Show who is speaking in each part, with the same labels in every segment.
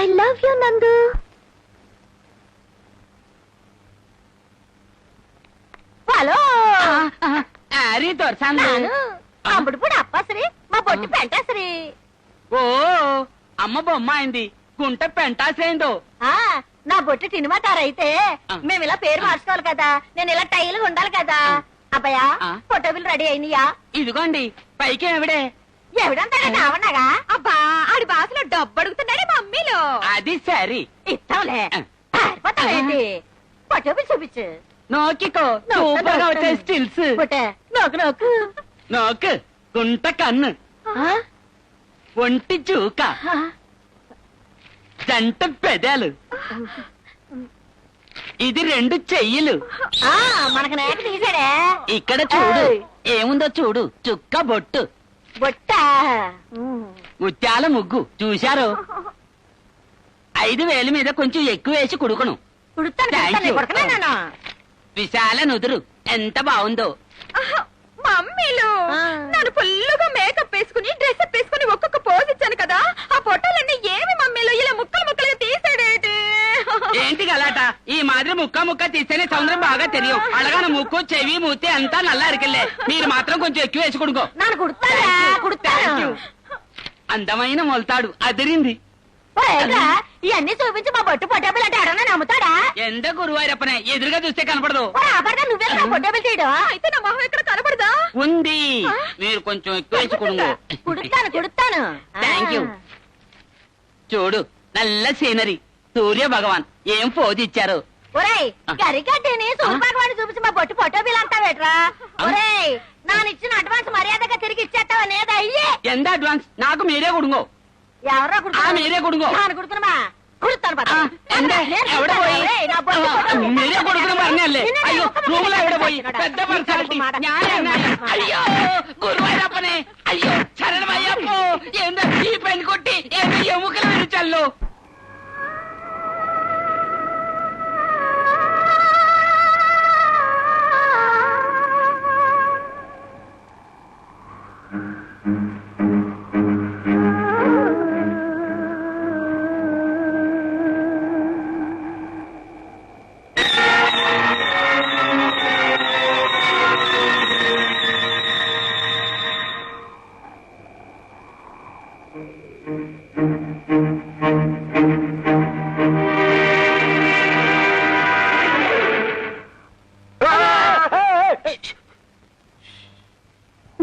Speaker 1: I love you నందు. Hello
Speaker 2: అరే దొరసాను
Speaker 1: అప్పుడు అప్పసరి మా బొట్టి పెంటసరి.
Speaker 2: ఓ అమ్మ బొమ్మ అయింది గుంట పెంటాసేందో.
Speaker 1: నా బొట్టి తినిమాతారైతే మేము ఇలా పేరు మార్చుకోవాలి కదా, నేను ఇలా టైల్గా ఉండాలి కదా. అబ్బాయా ఫోటోలు రెడీ అయినయా?
Speaker 2: ఇదిగోండి పైకి ఎవడే
Speaker 1: ఎవడంటాడా కావన్నాగా? అబ్బా ఆడి బాసులో డబ్బు అడుగుతున్నాడే మా అమ్మీలో.
Speaker 2: అది సరి
Speaker 1: ఇస్తాంలే పారిపోతావేంటి? ఫోటోలు చూపించు.
Speaker 2: నోకికో సూపర్ గా వచ్చే స్టిల్స్.
Speaker 1: నోకు నోకు
Speaker 2: నోకు. గుంట కన్ను, ఒంటి చూక, జంట పెదాలు, ఇది 2 చెయ్యిలు.
Speaker 1: మనకు నేక తీసాడే.
Speaker 2: ఇక్కడ చూడు ఏముందో చూడు. చుక్క బొట్టు,
Speaker 1: బొట్ట,
Speaker 2: ముత్యాల ముగ్గు చూశారు. 5,000 మీద కొంచెం ఎక్కువ వేసి కుడుకును. విశాల నుదురు ఎంత బాగుందో.
Speaker 1: మమ్మీలు నన్ను ఫుల్లుగా మేకప్ వేసుకుని డ్రెస్ అప్ వేసుకుని ఒక్కొక్క పోజ్ ఇచ్చాను కదా, ఆ ఫోటోలన్నీ ఏమి మమ్మీలు ఇలా ముక్కలు ముక్కలుగా తీసాడేటి?
Speaker 2: ఏంటి గలాట? ఈ మాదిరి ముక్క తీస్తేనే సౌందర్యం బాగా తెలియం. అలాగన ముక్కు చెవి మూతి అంతా నల్ల అరికెళ్ళే. మీరు మాత్రం కొంచెం ఎక్కువ వేసి కుడుకో. అందమైన మొలతాడు అదిరింది.
Speaker 1: ఇవన్నీ చూపించి మా బొట్టు పొట్టేబుల్ అంటే అడగనే నమ్ముతాడా?
Speaker 2: ఎంత గురువారప్పనే ఎదురుగా చూస్తే కనపడదు.
Speaker 1: నువ్వే పొట్టేబుల్ చేయడం అయితే నా మొహం ఎక్కడ కనపడదా?
Speaker 2: ఉంది. మీరు కొంచెం ఎక్కువ వేసి
Speaker 1: కుడుతాను.
Speaker 2: Thank you. చూడు నల్ల సీనరీ, సూర్య భగవాన్ ఏం పోజ్ ఇచ్చారు.
Speaker 1: ఒరేయ్ కరికట్టేని సూర్యభగవాన్ని చూపించి మా బొట్టు పొట్టేబుల్ అంటావేట్రా? ఒరేయ్ నానిచ్చిన అడ్వాన్స్ మర్యాదగా తిరిగి ఇచ్చేస్తావా? లేదా అయ్యే
Speaker 2: ఎంత అడ్వాన్స్? నాకు మీరే కుడుగో.
Speaker 1: ఎవరో
Speaker 2: మీరే కుడుగో.
Speaker 1: కుడుతున్నా కుడుతాను.
Speaker 2: మీరే కొడుకుని మరణాలే. అయ్యో రూమ్ లో ఎవడ పోయి పెద్ద పర్సనాలిటీ. అయ్యో గురువారప్పనే. అయ్యో శరణమయ్యప్పో. ఏందో ఈ పెన్ కొట్టి ఏందో ఎముకలు విరిచల్లు.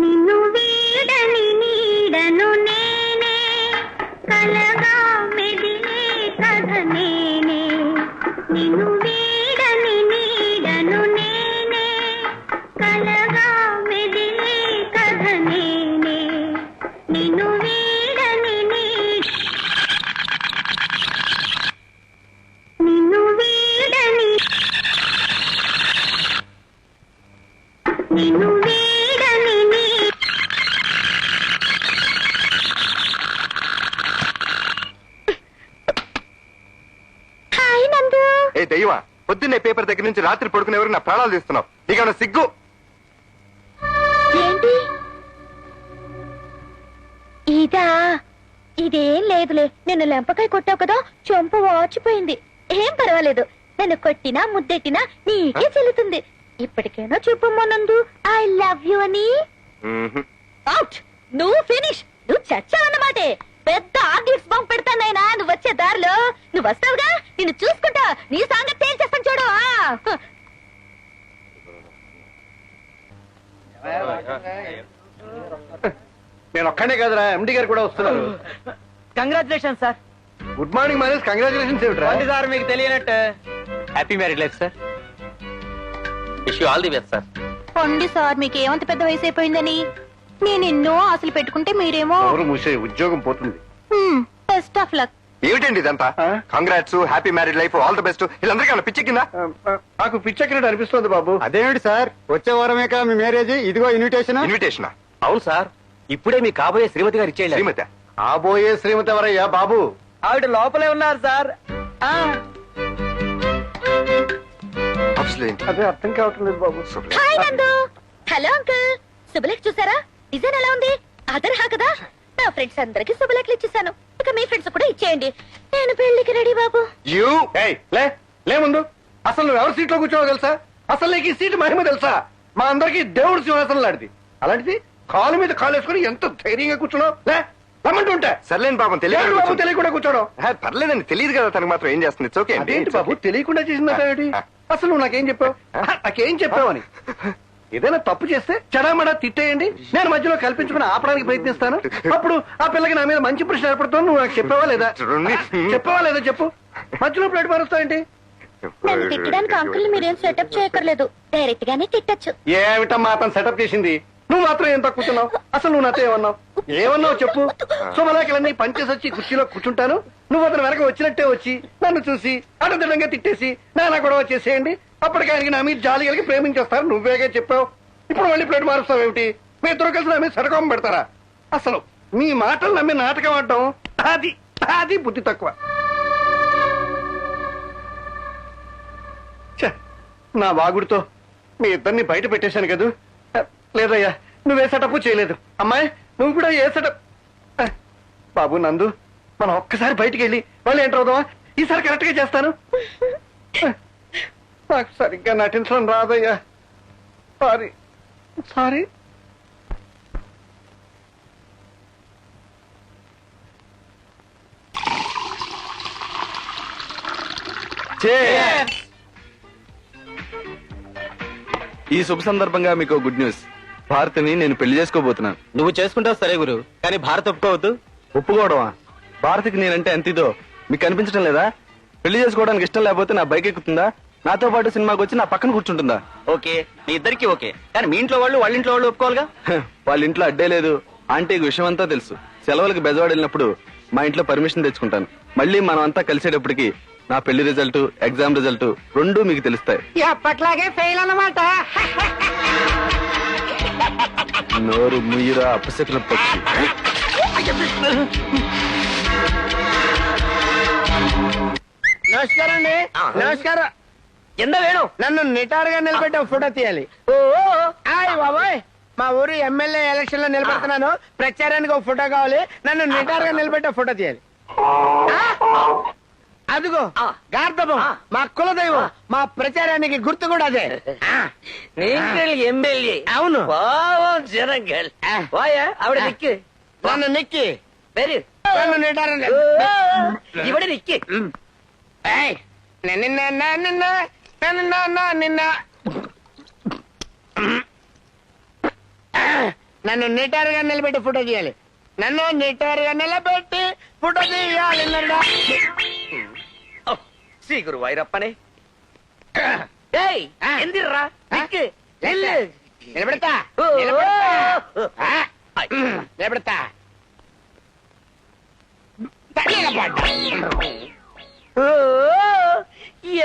Speaker 1: నిన్ను వీడని నీడను నేనే, కలగా మెదిలే కథ నేనే. నిన్ను వీడని నీడను నేనే, కలగా మెదిలే కథ నేనే. నిన్ను వీడని నిన్ను వీడని నిన్ను వీడని
Speaker 3: ఏ దయ్యమా, పొద్దున్నే పేపర్ దగ్గర నుంచి రాత్రి పడుకునే వరకు నా ప్రాణాలు తీస్తున్నావు. నీకేమైనా సిగ్గు?
Speaker 1: ఏంటి ఇదా? ఇదేం లేదులే, నిన్ను లెంపకాయ కొట్టావు కదా, చెంప వాచిపోయింది. ఏం పర్వాలేదు, నన్ను కొట్టినా ముద్దెట్టినా నీకే చెల్లుతుంది. ఇప్పటికైనా చెప్పమ్మనందు ఐ లవ్ యు అని. అవుట్, నువ్వు ఫినిష్. నువ్వు చచ్చావన్నమాటే. పెద్ద ఆర్డిక్స్ బాంబ్ పెడతానైనా నువ్వు వచ్చే దారిలో. నువ్వు వస్తావుగా, నిన్ను చూసుకుంటా నీ సంగతి తేల్చేస్తాను చూడు.
Speaker 3: నేను ఒక్కనే కాదురా, ఎండి గారు కూడా వస్తున్నారు.
Speaker 2: Congratulation sir.
Speaker 3: గుడ్ మార్నింగ్ మానేస్. కంగ్రాచులేషన్స్ ఏమిట్రా?
Speaker 2: సార్ మీకు తెలియనట్టు.
Speaker 4: Happy married life sir. Wish you all the best sir.
Speaker 1: పొండి సార్, మీకు ఏమంత పెద్ద వయసు అయిపోయిందని. నేను ఎన్నో ఆశలు పెట్టుకుంటే మీరేమో.
Speaker 3: మూసే, ఉద్యోగం పోతుంది.
Speaker 1: Best of luck.
Speaker 3: ఏమిటండి ఇదంతా? Congrats, happy married life, all the best. వీళ్ళందరికీ ఏమైనా పిచ్చెక్కిందా?
Speaker 5: నాకు పిచ్చెక్కినట్టు అనిపిస్తుంది బాబు. అదేమిటి సార్, వచ్చే వారమే కదా మీ మ్యారేజ్, ఇదిగో ఇన్విటేషన్.
Speaker 3: ఇన్విటేషనా?
Speaker 4: అవును సార్, ఇప్పుడే మీ కాబోయే శ్రీమతి గారు ఇచ్చేయండి.
Speaker 3: శ్రీమతి?
Speaker 5: ఆబోయే శ్రీమతి ఎవరయ్యా బాబు?
Speaker 2: ఆవిడ లోపలే ఉన్నారు సార్.
Speaker 5: అదే అర్థం కావటం లేదు బాబు.
Speaker 1: హాయ్ నందు. Hello uncle. శుభలేఖ చూసారా? డిజైన్ ఎలా ఉంది? అదర్ హా కదా. నా ఫ్రెండ్స్ అందరికి శుభలేఖలు ఇచ్చేసాను. ఇక మీ ఫ్రెండ్స్ కూడా ఇచ్చేయండి. నేను పెళ్లికి రెడీ బాబు.
Speaker 3: యూ
Speaker 5: ఏయ్, లే ముందు. అసలు నువ్వు ఎవరి సీట్లో కూర్చోవో తెలుసా? అసలు నీకు ఈ సీటు మహిమ తెలుసా? మా అందరికి దేవుడు సింహాసనం లాంటిది. అలాంటిది కాలు మీద కాలు వేసుకుని ఎంత ధైర్యంగా కూర్చున్నావు. రమ్మంటుంటే
Speaker 3: సర్లేండి పాపం
Speaker 5: బాబు తెలియకుండా కూర్చోడం.
Speaker 3: పర్లేదండి, తెలియదు కదా తనకు మాత్రం ఏం చేస్తుంది. ఓకే
Speaker 5: అదేంటి బాబు తెలియకుండా చేసిందంటే అసలు నువ్వు నాకేం చెప్పావు? నాకేం చెప్పావని. ఏదైనా తప్పు చేస్తే చెడామడా తిట్టేయండి, నేను మధ్యలో కల్పించుకుని ఆపడానికి ప్రయత్నిస్తాను. అప్పుడు ఆ పిల్లకి నా మీద మంచి ప్రశ్న ఏర్పడుతుంది. నువ్వు నాకు చెప్పావా లేదా? చెప్పావా లేదా చెప్పు. మధ్యలో ప్లేట్ మారుస్తావేంటి?
Speaker 1: నన్ను తిట్టడానికి అంకుల్ మీరేం సెటప్ చేయక్కర్లేదు, డైరెక్ట్ గానే తిట్టచ్చు.
Speaker 5: ఏమిటమ్మా అతను సెటప్ చేసింది? నువ్వు మాత్రం ఏం తక్కుతున్నావు? అసలు నువ్వు నాతో ఏమన్నావు చెప్పు. శుభలేఖలన్నీ పంచేసి వచ్చి కుర్చీలో కూర్చుంటాను, నువ్వు అతను వెనక వచ్చినట్టే వచ్చి నన్ను చూసి అడ్డదిడ్డంగా తిట్టేసి నానా గొడవ చేసేయండి. అప్పటికి ఆయనకి నా మీద జాలి కలిగి ప్రేమించేస్తారు. నువ్వేగా చెప్పావు. ఇప్పుడు మళ్ళీ ప్లేట్ మారుస్తావు ఏమిటి? మీ ఇద్దరు కలిసి నా మీద సరకం పెడతారా? అసలు మీ మాటలు నమ్మి నాటకం ఆడటం అది బుద్ధి తక్కువ. నా వాగుడితో మీ ఇద్దరిని బయట పెట్టేశాను కదూ. లేదయ్యా, నువ్వే సెటప్ చేయలేదు. అమ్మాయి నువ్వు కూడా ఏ సెటప్. బాబు నందు, మనం ఒక్కసారి బయటికి వెళ్ళి మళ్ళీ ఎంటర్ అవుదామా? ఈసారి కరెక్ట్ గా చేస్తాను. నాకు సరిగ్గా నటించడం రాదయ్యా. సారీ.
Speaker 6: ఈ శుభ సందర్భంగా మీకు గుడ్ న్యూస్. భారతిని నేను పెళ్లి చేసుకోబోతున్నాను.
Speaker 4: నువ్వు చేసుకుంటావు సరే గురు, కానీ భారత్ ఒప్పుకోవద్దు.
Speaker 6: ఒప్పుకోవడమా? భారతికి నేనంటే ఎంత ఇదో మీకు అనిపించడం లేదా? పెళ్లి చేసుకోవడానికి ఇష్టం లేకపోతే నా బైక్ ఎక్కుతుందా? నాతో పాటు సినిమాకి వచ్చి నా పక్కన కూర్చుంటుందా?
Speaker 4: ఓకే, మీ ఇద్దరికి ఓకే, కానీ మీ ఇంట్లో వాళ్ళు వాళ్ళ ఇంట్లో వాళ్ళు ఒప్పుకోవాలిగా.
Speaker 6: వాళ్ళ ఇంట్లో అడ్డే లేదు. ఆంటీకి విషయం అంతా తెలుసు. సెలవులకు బెజవాడ వెళ్ళినప్పుడు మా ఇంట్లో పర్మిషన్ తెచ్చుకుంటాను. మళ్ళీ మనం అంతా కలిసేటప్పటికి నా పెళ్లి రిజల్ట్, ఎగ్జామ్ రిజల్ట్ రెండూ మీకు తెలుస్తాయి.
Speaker 2: ఎప్పట్లాగే ఫెయిల్ అన్నమాట.
Speaker 6: నోరు ముయ్యరా అపశకుల పక్షి.
Speaker 5: నమస్కారం అండి. నమస్కారం.
Speaker 2: ఎంత వేణు
Speaker 5: నన్ను నిటారుగా నిలబెట్టి ఒక ఫోటో తీయాలి. హాయ్ బాబాయ్, మా ఊరు ఎమ్మెల్యే ఎలక్షన్ లో నిలబడుతున్నాను. ప్రచారానికి ఒక ఫోటో కావాలి. నన్ను నిటారుగా నిలబెట్టి ఒక ఫోటో తీయాలి. అదిగో గార్ధబం, మా కులదైవం, మా ప్రచారానికి గుర్తు కూడా అదే.
Speaker 2: ఎమ్మెల్యే
Speaker 5: అవును.
Speaker 2: పావం జనంగల్ వాయా ఆవిడ నిక్కి
Speaker 5: నన్ను నిక్కి
Speaker 2: వెరీ
Speaker 5: నన్ను నిటారుగా
Speaker 2: ఇవిడ నిక్కి
Speaker 5: నన్ను నిటారుగా నిలబెట్టి ఫోటో తీయాలి. నన్ను నిటారుగా నిలబెట్టి ఫోటో తీయాలి.
Speaker 2: శ్రీ గురు వైరప్పనే ఎందిర్రా నిక్కి
Speaker 5: నిలబెడతా నిలబెడతా.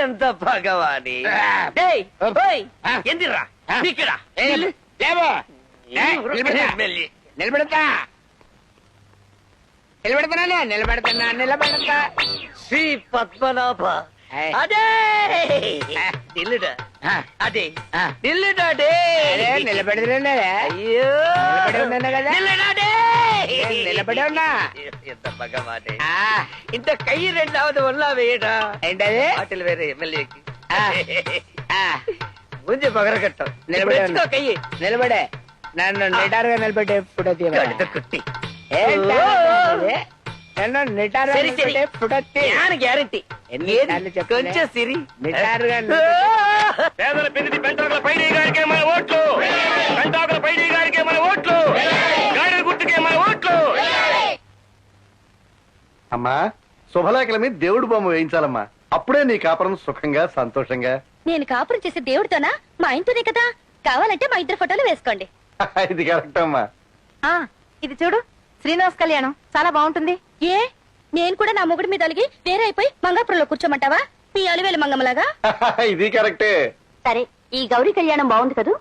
Speaker 2: ఎంత భగవాని ఎందిర్రా ఇక్కడ
Speaker 5: నిలబెడతా నిలబెడతానా నిలబెడతానా నిలబెడతా.
Speaker 2: శ్రీ పద్మనాభ అదే నిల్లుడా అదే నిల్లుడాడే
Speaker 5: నిలబెడతానే.
Speaker 2: అయ్యో
Speaker 5: నిలబడి ఉన్నాను కదా.
Speaker 2: నిల్లుడాడే
Speaker 5: నిలబడి ఉన్నా.
Speaker 2: ఎంత భగవానే ఇంత కై రెండవది ఉన్నా వేయడా
Speaker 5: ఏంటది?
Speaker 2: వాటిల్ వేరే ఎమ్మెల్యేకి
Speaker 5: ఆ,
Speaker 2: ముందు పగరగట్టం
Speaker 5: నిలబడి ఉన్నా.
Speaker 2: కయ్యి
Speaker 5: నిలబడే. నన్ను నిటారుగా నిలబెట్టే ఫోటో తీయాలి.
Speaker 2: కుట్టి
Speaker 5: నన్ను నిటారుగా
Speaker 2: సరి, సరి.
Speaker 5: నిలబెట్టే ఫోటో తీ.
Speaker 2: గ్యారంటీ
Speaker 5: ఎన్నిసార్లు చెప్పలే?
Speaker 2: కొంచెం సిరి
Speaker 5: నిటారుగా
Speaker 6: పేదల పెన్నిధి పెంటాకుల పైడి గారికే మన ఓట్లు. పెంటాకుల పైడి గారికే మన ఓట్లు. గాడి గుర్తుకే మన ఓట్లు.
Speaker 5: అమ్మా, శుభలేఖల మీద దేవుడు బొమ్మ వేయించాలమ్మా. అప్పుడే నీ కాపురం సుఖంగా సంతోషంగా.
Speaker 1: నేను కాపురం చేసే దేవుడితోనా? మా ఇంట్లోనే కదా. కావాలంటే మా ఇద్దరు ఫోటోలు వేసుకోండి.
Speaker 5: ఇది కరెక్ట్ అమ్మా.
Speaker 1: ఇది చూడు, శ్రీనివాస్ కళ్యాణం చాలా బాగుంటుంది. ఏ నేను కూడా నా మొగుడి మీద అలిగి వేరే అయిపోయి మంగాపురంలో కూర్చోమంటావా? మీ అలివేలు మంగమ్మలాగా.
Speaker 5: ఇది కరెక్టే.
Speaker 1: సరే, ఈ గౌరీ కళ్యాణం బాగుంది కదూ?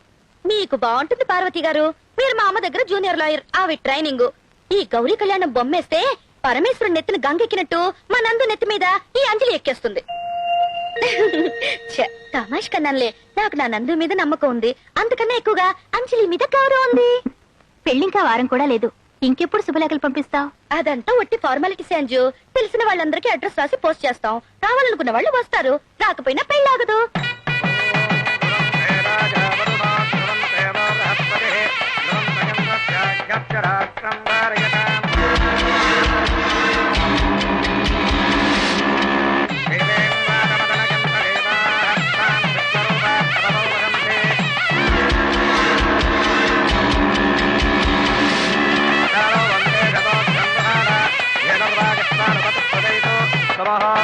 Speaker 1: మీకు బాగుంటుంది పార్వతి గారు. మీరు మా అమ్మ దగ్గర జూనియర్ లాయర్, ఆవి ట్రైనింగ్. ఈ గౌరీ కళ్యాణం బొమ్మేస్తే పరమేశ్వరుడు నెత్తిన గంగెక్కినట్టు మా నందు నెత్తి మీద ఈ అంజలి ఎక్కేస్తుంది. తమాష్ కన్నానులే, నాకు నా నందు మీద నమ్మకం ఉంది. అంతకన్నా ఎక్కువగా అంజలి మీద గౌరవం ఉంది. పెళ్ళింకా వారం కూడా లేదు. ఇంకెప్పుడు శుభలేఖలు పంపిస్తావు? అదంతా ఒట్టి ఫార్మాలిటీ సంజు. తెలిసిన వాళ్ళందరికీ అడ్రస్ రాసి పోస్ట్ చేస్తాం. రావాలనుకున్న వాళ్ళు వస్తారు, రాకపోయినా పెళ్ళాగదు.
Speaker 5: నమః